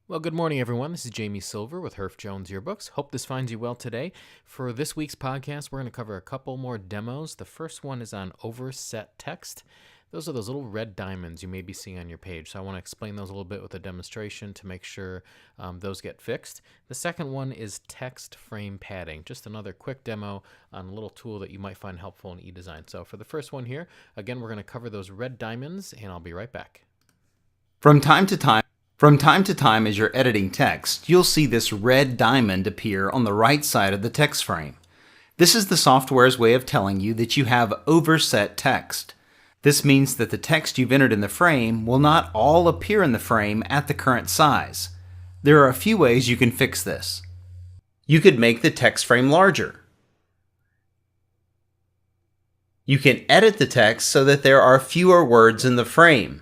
Well, good morning, everyone. This is Jamie Silver with Herf Jones Yearbooks. Hope this finds you well today. For this week's podcast, we're going to cover a couple more demos. The first one is on Overset Text. Those are those little red diamonds you may be seeing on your page. So I want to explain those a little bit with a demonstration to make sure those get fixed. The second one is text frame padding. Just another quick demo on a little tool that you might find helpful in eDesign. So for the first one here, again, we're going to cover those red diamonds, and I'll be right back. From time to time, as you're editing text, you'll see this red diamond appear on the right side of the text frame. This is the software's way of telling you that you have overset text. This means that the text you've entered in the frame will not all appear in the frame at the current size. There are a few ways you can fix this. You could make the text frame larger. You can edit the text so that there are fewer words in the frame.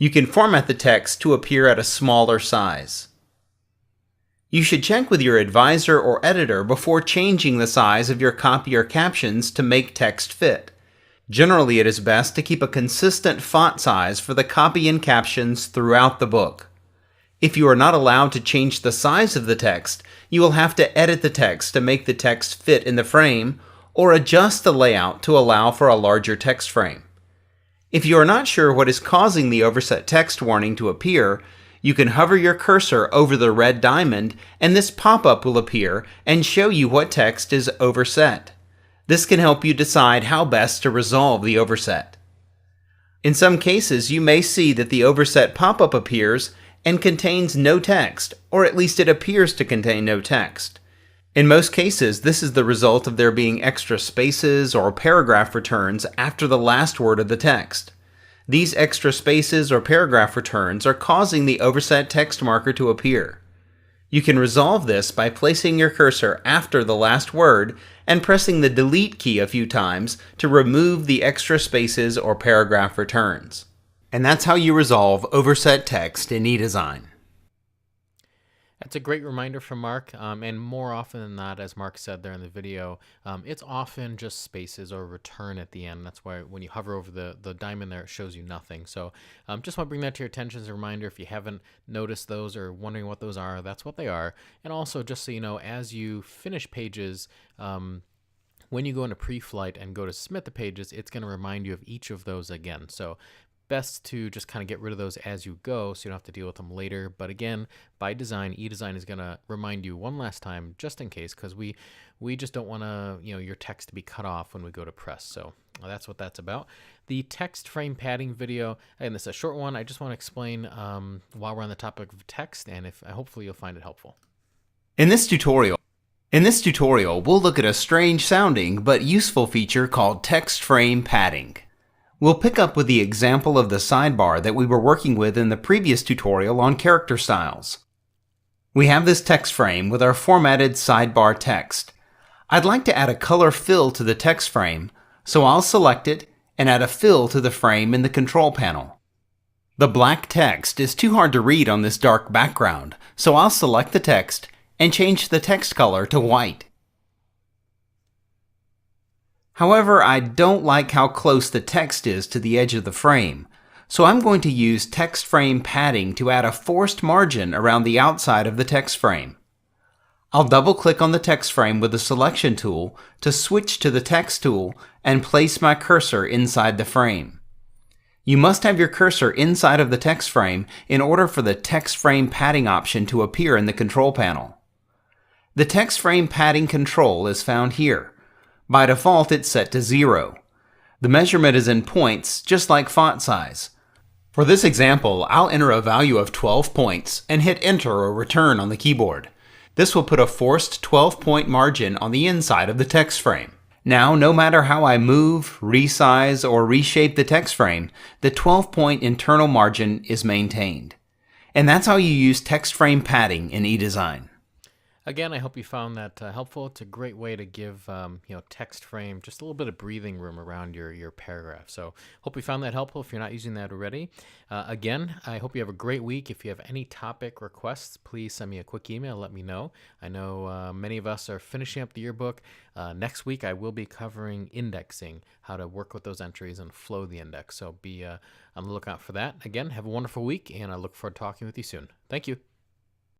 You can format the text to appear at a smaller size. You should check with your advisor or editor before changing the size of your copy or captions to make text fit. Generally, it is best to keep a consistent font size for the copy and captions throughout the book. If you are not allowed to change the size of the text, you will have to edit the text to make the text fit in the frame or adjust the layout to allow for a larger text frame. If you are not sure what is causing the overset text warning to appear, you can hover your cursor over the red diamond and this pop-up will appear and show you what text is overset. This can help you decide how best to resolve the overset. In some cases, you may see that the overset pop-up appears and contains no text, or at least it appears to contain no text. In most cases, this is the result of there being extra spaces or paragraph returns after the last word of the text. These extra spaces or paragraph returns are causing the overset text marker to appear. You can resolve this by placing your cursor after the last word and pressing the delete key a few times to remove the extra spaces or paragraph returns. And that's how you resolve overset text in eDesign. That's a great reminder from Mark, and more often than not, as Mark said there in the video, it's often just spaces or return at the end. That's why when you hover over the diamond there, it shows you nothing. So just want to bring that to your attention as a reminder. If you haven't noticed those or wondering what those are, that's what they are. And also, just so you know, as you finish pages, when you go into pre-flight and go to submit the pages, it's going to remind you of each of those again. So best to just kind of get rid of those as you go so you don't have to deal with them later. But again, by design, eDesign is going to remind you one last time just in case, because we just don't want to, your text to be cut off when we go to press. So that's what that's about. The text frame padding video, and this is a short one. I just want to explain while we're on the topic of text, and hopefully you'll find it helpful. In this tutorial, we'll look at a strange sounding but useful feature called text frame padding. We'll pick up with the example of the sidebar that we were working with in the previous tutorial on character styles. We have this text frame with our formatted sidebar text. I'd like to add a color fill to the text frame, so I'll select it and add a fill to the frame in the control panel. The black text is too hard to read on this dark background, so I'll select the text and change the text color to white. However, I don't like how close the text is to the edge of the frame, so I'm going to use text frame padding to add a forced margin around the outside of the text frame. I'll double-click on the text frame with the selection tool to switch to the text tool and place my cursor inside the frame. You must have your cursor inside of the text frame in order for the text frame padding option to appear in the control panel. The text frame padding control is found here. By default, it's set to 0. The measurement is in points, just like font size. For this example, I'll enter a value of 12 points and hit Enter or Return on the keyboard. This will put a forced 12-point margin on the inside of the text frame. Now, no matter how I move, resize, or reshape the text frame, the 12-point internal margin is maintained. And that's how you use text frame padding in eDesign. Again, I hope you found that helpful. It's a great way to give text frame just a little bit of breathing room around your paragraph. So hope you found that helpful if you're not using that already. Again, I hope you have a great week. If you have any topic requests, please send me a quick email. Let me know. I know many of us are finishing up the yearbook. Next week, I will be covering indexing, how to work with those entries and flow the index. So be on the lookout for that. Again, have a wonderful week, and I look forward to talking with you soon. Thank you.